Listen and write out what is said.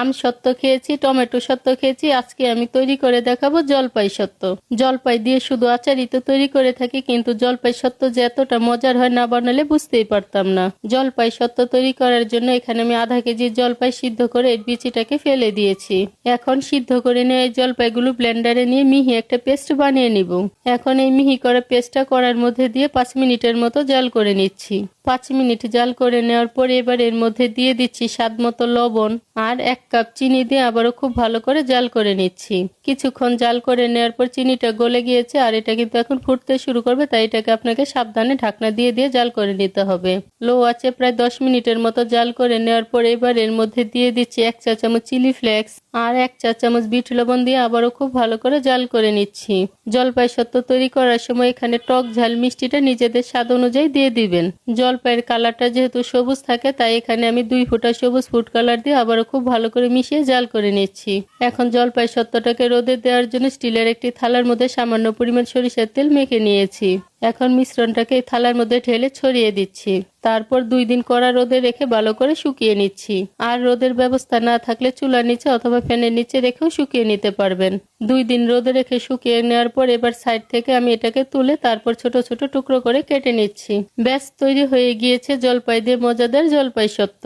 আম সত্ত্ব খেয়েছি, টমেটো সত্ত্ব খেয়েছি। আজকে আমি তৈরি করে দেখাবো জলপাই সত্ত্ব। জলপাই দিয়ে শুধু আচারই তো তৈরি করে থাকি, কিন্তু জলপাই সত্ত্ব যে এতটা মজার হয় না বানালে বুঝতেই পারতাম না। জলপাই সত্ত্ব তৈরি করার জন্য এখানে আমি আধা কেজি জলপাই সিদ্ধ করে এর বিচিটাকে ফেলে দিয়েছি। এখন সিদ্ধ করে নিয়ে এই জলপাইগুলো ব্লেন্ডারে নিয়ে মিহি একটা পেস্ট বানিয়ে নিব। এখন এই মিহি করা পেস্টটা কড়ার মধ্যে দিয়ে 5 মিনিটের মতো জাল করে নিচ্ছি। 5 মিনিট জাল করে নেওয়ার পর এবার এর মধ্যে দিয়ে দিচ্ছি স্বাদ মতো লবণ আর 1 কাপ চিনি দিয়ে আবারও খুব ভালো করে জাল করে নিচ্ছি। কিছুক্ষণ জাল করে নেওয়ার পর চিনিটা গলে গিয়েছে আর এটা কিন্তু এখন ফুটতে শুরু করবে, তাই এটাকে আপনাকে সাবধানে ঢাকনা দিয়ে দিয়ে জাল করে নিতে হবে। লো আছে প্রায় 10 মিনিটের মতো জাল করে নেওয়ার পর এবার এর মধ্যে দিয়ে দিচ্ছি 1 চা চামচ চিলি ফ্লেক্স আর 1 চা চামচ বিট লবণ দিয়ে আবারও খুব ভালো করে জাল করে নিচ্ছি। জলপাই সত্ত্ব তৈরি করার সময় এখানে টক ঝাল মিষ্টিটা নিজেদের স্বাদ অনুযায়ী দিয়ে দিবেন। জলপাইয়ের কালারটা যেহেতু সবুজ থাকে তাই এখানে আমি 2 ফোঁটা সবুজ ফুড কালার দিয়ে আবারও খুব ভালো করে মিশিয়ে জাল করে নিচ্ছি। এখন জলপাই সত্ত্বটাকে রোদে দেওয়ার জন্য স্টিলের একটি থালার মধ্যে সামান্য পরিমাণ সরিষার তেল মেখে নিয়েছি। এখন মিশ্রণটাকে এই থালার মধ্যে ঢেলে ছড়িয়ে দিচ্ছি। তারপর 2 দিন কড়া রোদে রেখে ভালো করে শুকিয়ে নিচ্ছি। আর রোদের ব্যবস্থা না থাকলে চুলার নিচে অথবা ফ্যানের নিচে রেখেও শুকিয়ে নিতে পারবেন। 2 দিন রোদে রেখে শুকিয়ে নেওয়ার পর এবার সাইড থেকে আমি এটাকে তুলে তারপর ছোট ছোট টুকরো করে কেটে নিচ্ছি। ব্যাস তৈরি হয়ে গিয়েছে জলপাই দিয়ে মজাদার জলপাই সত্ত্ব।